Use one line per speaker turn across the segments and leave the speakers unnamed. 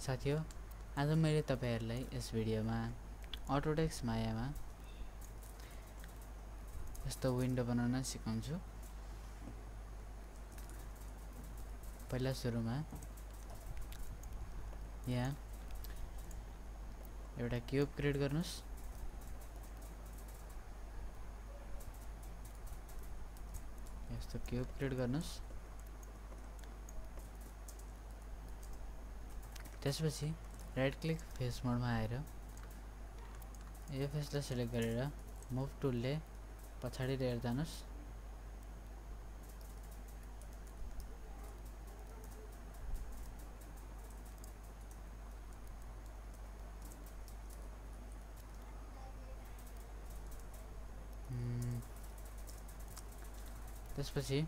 साथीहरु आज मैले तपाईहरुलाई यस भिडियोमा Autodesk Maya मा यस्तो विन्डो बनाउन सिकाउँछु। पहिला सुरुमा यहाँ एउटा क्यूब क्रिएट गर्नुस्। यस्तो क्यूब क्रिएट गर्नुस्। त्यसपछि राइट क्लिक फेस मोडमा आएर यो फेसलाई सिलेक्ट गरेर मुभ टुलले पछाडी लिएर जानुस्। त्यसपछि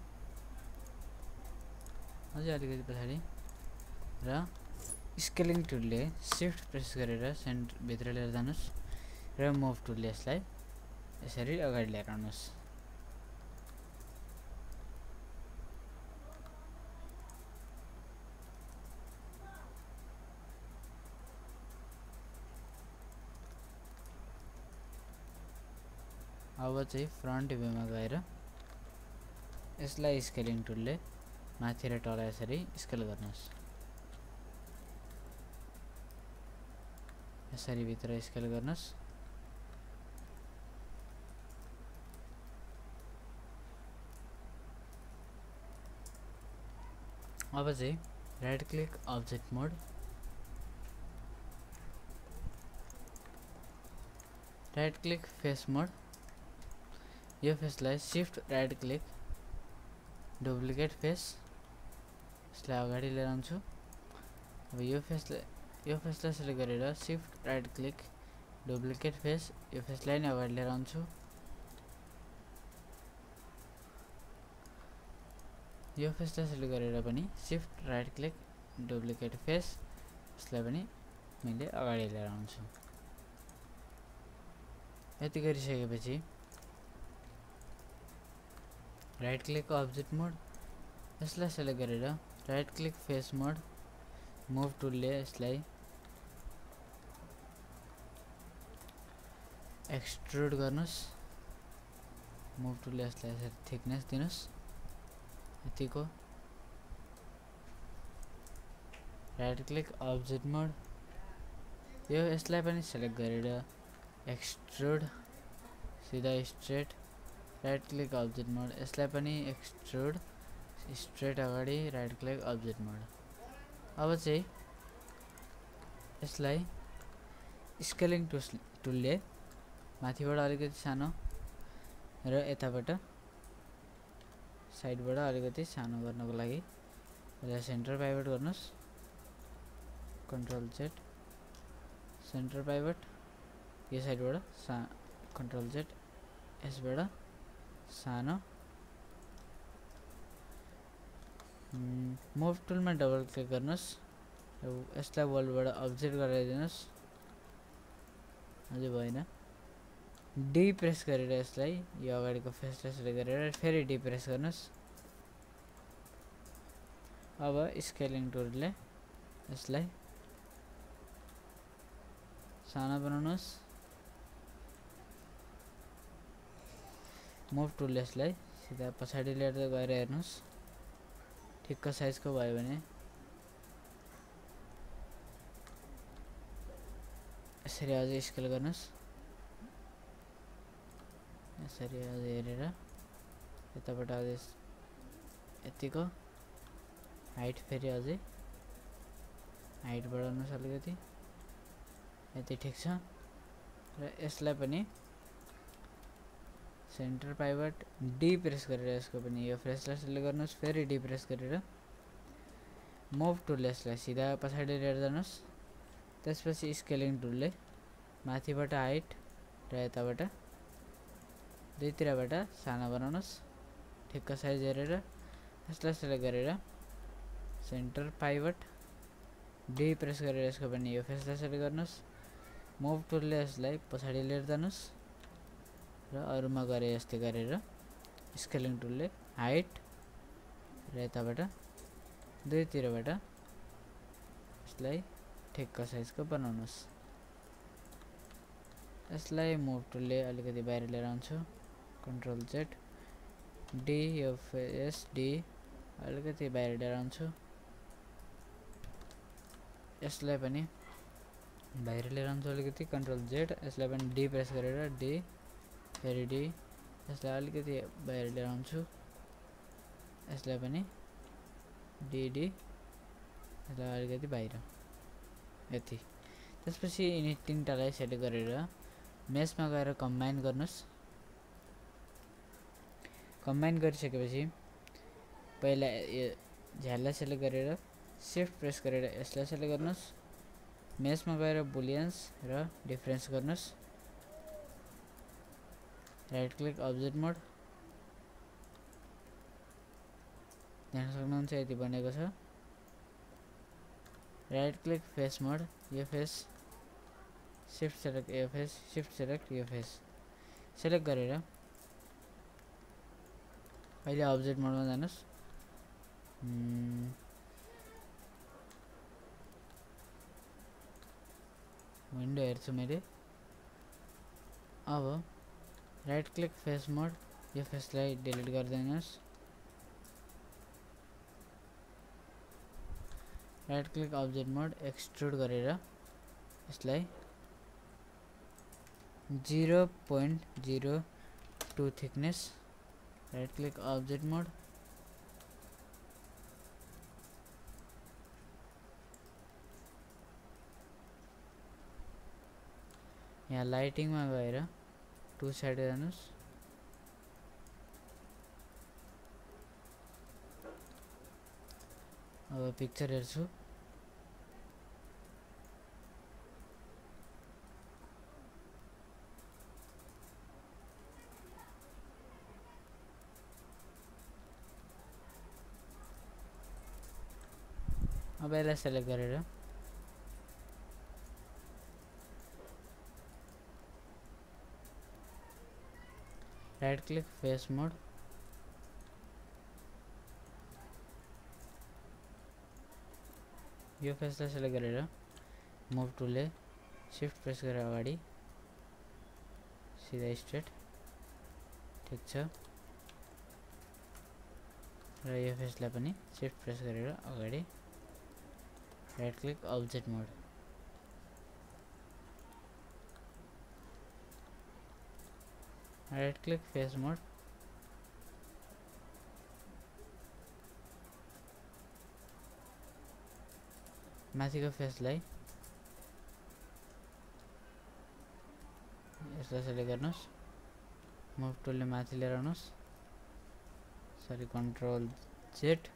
अझै अलिकति पछाडी र स्केलिङ टुलले शिफ्ट प्रेस गरेर सेन्टर भित्र लिएर जानुस् र मुभ टुलले यसलाई यसरी अगाडि लिएर आउनुस्। अब चाहिँ फ्रन्ट भ्यूमा गएर यसलाई स्केलिङ टुलले माथि र तल यसरी स्केल गर्नुस्। यसरी भित्र स्केल गर्नुस्। अब चाहिँ right click object mode, right click face mode, यो फेसलाई shift right click duplicate face यसलाई अगाडि लिएर आउँछु। अब यो फेसलाई सिलेक्ट गरेर shift right click duplicate face यो फेसलाई नै अगाडि लिएर आउँछु। यो फेसलाई सिलेक्ट गरेर पनि shift right click duplicate face यसलाई पनि मैले अगाडि लिएर आउँछु। यति गरिसकेपछि राइट क्लिक अब्जेक्ट मोड यसलाई सिलेक्ट गरेर राइट क्लिक फेस मोड मुभ टुलले यसलाई एक्सट्रुड गर्नुस्। मुभ टुलले यसलाई यसरी थिकनेस दिनुस् यतिको। राइट क्लिक अब्जेक्ट मोड यो यसलाई पनि सिलेक्ट गरेर एक्सट्रुड सिधा स्ट्रेट, राइट क्लिक अब्जेक्ट मोड यसलाई पनि एक्सट्रुड स्ट्रेट अगाडि, राइट क्लिक अब्जेक्ट मोड। अब चाहिँ यसलाई स्केलिङ टुलले माथिबाट अलिकति सानो र यताबाट साइडबाट अलिकति सानो गर्नको लागि यसलाई सेन्टर पाइभट गर्नुस्। कन्ट्रोल जेड सेन्टर पाइभट, यो साइडबाट कन्ट्रोल जेड यसबाट सानो। मुभ टुलमा डबल क्लिक गर्नुस्। यसलाई वर्ल्डबाट अब्जेक्ट गराइदिनुस्। अझै भएन, डी प्रेस गरेर यसलाई यो अगाडिको फेसलाई सिलेक्ट गरेर फेरि डी प्रेस गर्नुस्। अब स्केलिङ टुलले यसलाई सानो बनाउनुस्। मुभ टुलले यसलाई सिधा पछाडी लिएर गएर हेर्नुस् ठिक्क साइजको भयो भने यसरी अझै स्केल गर्नुस्। यसरी अझै हेरेर यताबाट अझै यतिको हाइट फेरि अझै हाइट बढाउनुस् अलिकति यति ठिक छ। र यसलाई पनि सेन्टर पाइभट डी प्रेस गरेर यसको पनि यो फेसलाई सिलेक्ट गर्नुस्। फेरि डी प्रेस गरेर मुभ टुलले यसलाई सिधा पछाडी लिएर जानुस्। त्यसपछि स्केलिङ टुलले माथिबाट हाइट र यताबाट दुईतिरबाट सानो बनाउनुस् ठिक्क साइज हेरेर। यसलाई सिलेक्ट गरेर सेन्टर पाइभट डी प्रेस गरेर यसको पनि यो फेसलाई सिलेक्ट गर्नुस्। मुभ टुलले यसलाई पछाडी लिएर जानुस् र अरुमा गरे जस्तै गरेर स्केलिङ टुलले हाइट र यताबाट दुईतिरबाट यसलाई ठेक्का साइजको बनाउनुस्। यसलाई मुभ टुलले अलिकति बाहिर लिएर आउँछु, कन्ट्रोल जेड, डी यो फेस डी अलिकति बाहिर लिएर आउँछु। यसलाई पनि बाहिर लिएर आउँछु अलिकति, कन्ट्रोल जेड, यसलाई पनि डी प्रेस गरेर डी फेरि डी, यसलाई अलिकति बाहिर लिएर आउँछु, यसलाई पनि डी डी, यसलाई अलिकति बाहिर, यति। त्यसपछि यिनी तीनटालाई सेलेक्ट गरेर मेसमा गएर कम्बाइन गर्नुस्। कम्बाइन गरिसकेपछि पहिला यो झ्याललाई सेलेक्ट गरेर शिफ्ट प्रेस गरेर यसलाई सेलेक्ट गर्नुस्। मेसमा गएर बुलियन्स र डिफरेन्स गर्नुस्। राइट क्लिक अब्जेक्ट मोड, देख्न सक्नुहुन्छ यति बनेको छ। राइट क्लिक फेस मोड, यो फेस, शिफ्ट सेलेक्ट यो फेस, शिफ्ट सेलेक्ट यो फेस सेलेक्ट गरेर अहिले अब्जेक्ट मोडमा जानुस्। विन्डो हेर्छु मैले। अब राइट क्लिक फेस मोड, यो फेसलाई डिलिट गरिदिनुस्। राइट क्लिक अब्जेक्ट मोड, एक्सट्रुड गरेर यसलाई 0.02 थिकनेस, राइट क्लिक अब्जेक्ट मोड, यहाँ लाइटिङमा गएर टु साइड जानुस्। अब पिक्चर हेर्छु। अब यसलाई सेलेक्ट गरेर राइट क्लिक फेस मोड, यो फेसलाई सेलेक्ट गरेर मुभ टुलले शिफ्ट प्रेस गरेर अगाडि सिधा स्ट्रेट, ठिक छ। र यो फेसलाई पनि शिफ्ट प्रेस गरेर अगाडि, right click object mode, right click face मोड, माथिको फेसलाई यसलाई सेलेक्ट गर्नुस्। मुभ टुलले माथि लिएर आउनुस्, सरी कन्ट्रोल जेड,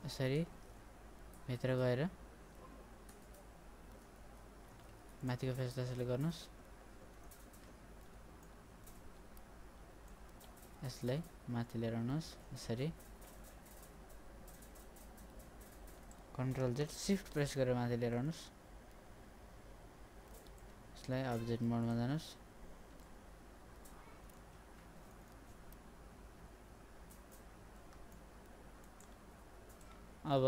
यसरी भित्र गएर माथिको फेसलाई सेलेक्ट गर्नुस्। यसलाई माथि लिएर आउनुस्, यसरी कन्ट्रोल जेड, शिफ्ट प्रेस गरेर माथि लिएर आउनुस्। यसलाई अब्जेक्ट मोडमा जानुस्। अब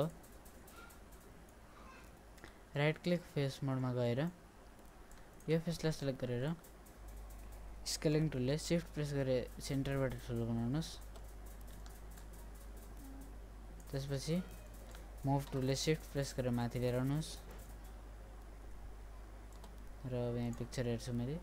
राइट क्लिक फेस मोडमा गएर यो फेसलाई सेलेक्ट गरेर स्केलिङ टुलले शिफ्ट प्रेस गरेर सेन्टरबाट ठुलो बनाउनुस्। त्यसपछि मुभ टुलले शिफ्ट प्रेस गरेर माथि लिएर आउनुस्। र अब यहाँ पिक्चर हेर्छु मैले।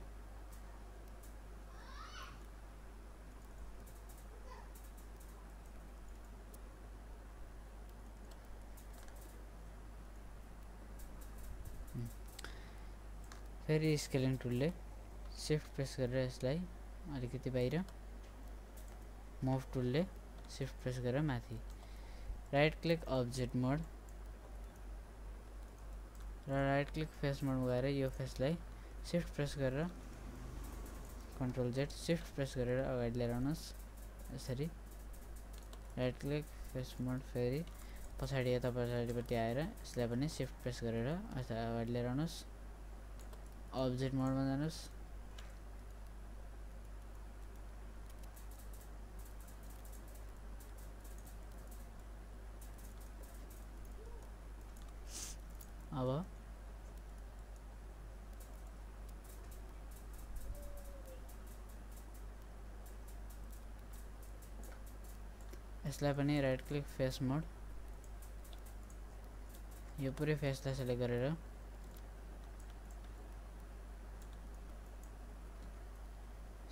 फेरि स्केलिङ टुलले शिफ्ट प्रेस गरेर यसलाई अलिकति बाहिर, मुभ टुलले शिफ्ट प्रेस गरेर माथि, राइट क्लिक अब्जेक्ट मोड र राइट क्लिक फेस मोडमा गएर यो फेसलाई शिफ्ट प्रेस गरेर कन्ट्रोल जेड, शिफ्ट प्रेस गरेर अगाडि लिएर आउनुस्। यसरी राइट क्लिक फेस मोड, फेरि पछाडि यता पछाडिपट्टि आएर यसलाई पनि शिफ्ट प्रेस गरेर अगाडि लिएर आउनुस्। अब्जेक्ट मोडमा जानुस्। अब यसलाई पनि राइट क्लिक फेस मोड, यो पुरै फेसलाई सेलेक्ट गरेर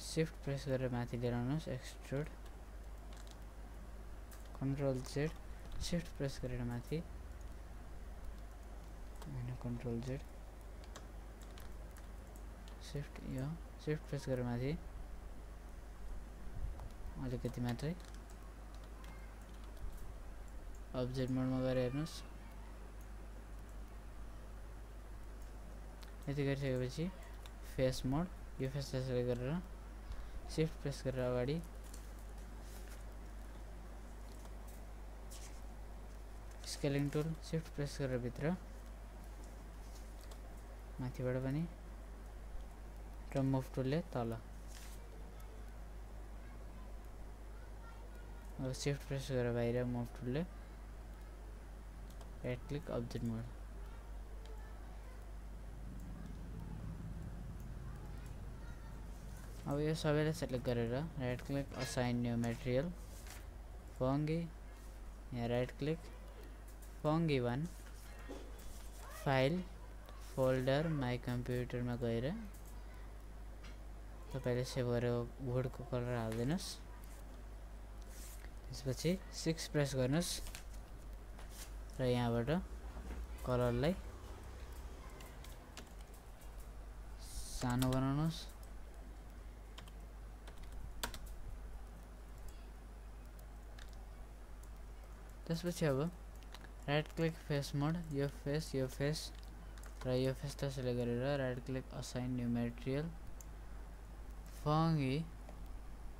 शिफ्ट प्रेस गरेर माथि लिएर आउनुस्। Extrude, control Z, shift press गरेर माथि, हैन कन्ट्रोल जेड, शिफ्ट, यो शिफ्ट प्रेस गरेर माथि अलिकति मात्रै अब्जेक्ट मोडमा गएर हेर्नुस्। यति गरिसकेपछि फेस मोड, यो फेसलाई सेलेक्ट गरेर शिफ्ट प्रेस गरेर अगाडि स्केलिङ टुल, शिफ्ट प्रेस गरेर भित्र माथिबाट पनि र मुभ टुलले तल। अब शिफ्ट प्रेस गरेर बाहिर मुभ टुलले राइट क्लिक अब्जेक्ट मोड। अब यो सबैलाई सेलेक्ट गरेर right click assign new material, fungi, यहाँ right click fungi 1, file, folder, my कम्प्युटरमा गएर तपाईले सेभ गरेको वुडको कलर हाल्दिनुस्। त्यसपछि 6 प्रेस गर्नुस् र यहाँबाट कलरलाई सानो बनाउनुस्। त्यसपछि अब राइट क्लिक फेस मोड, यो फेस र यो फेसलाई सेलेक्ट गरेर right click assign new material, fungi,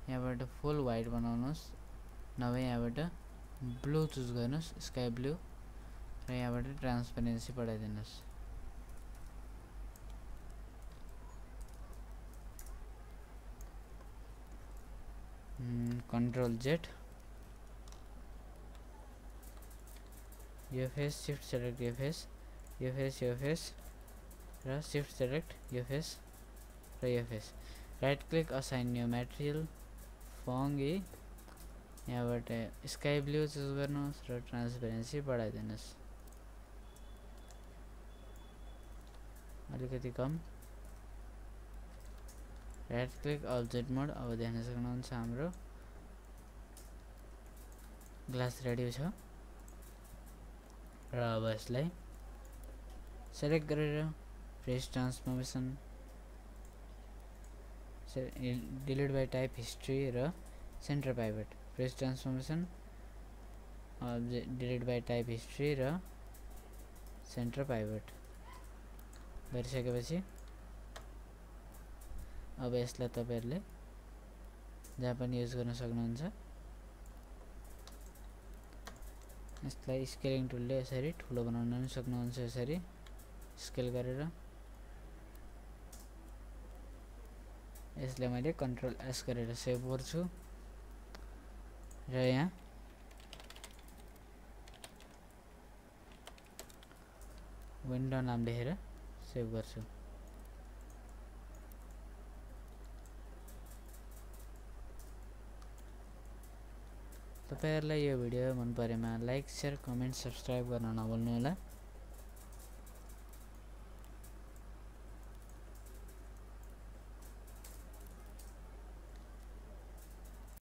यहाँबाट फुल व्हाइट बनाउनुस्, नभए यहाँबाट ब्लू चुज गर्नुस्, स्काई ब्लू, र यहाँबाट ट्रान्सपेरेन्सी बढाइदिनुस्। कन्ट्रोल जेड, यो फेस, शिफ्ट सेलेक्ट यो फेस, यो फेस र शिफ्ट सेलेक्ट यो फेस र यो face, right click assign new material, fungi, यहाँबाट स्काई ब्लू चुज गर्नुस् र ट्रान्सपेरेन्सी बढाइदिनुस् अलिकति कम। राइट क्लिक अब्जेक्ट मोड, अब देख्न सक्नुहुन्छ हाम्रो ग्लास रेडी छ। र अब यसलाई सेलेक्ट गरेर press transformation, delete by type history र centre pivot, press transformation, delete by type history र सेन्टर पाइभट गरिसकेपछि अब यसलाई तपाईहरुले जहाँ पनि युज गर्न सक्नुहुन्छ। यसलाई स्केलिङ टुलले यसरी ठुलो बनाउन पनि सक्नुहुन्छ, यसरी स्केल गरेर। यसलाई मैले कन्ट्रोल एस गरेर सेभ गर्छु र यहाँ विन्डो नाम लेखेर सेभ गर्छु। तपाईहरुलाई यो भिडियो मन परेमा लाइक, शेयर, कमेन्ट, सब्स्क्राइब गर्न नभुल्नु होला।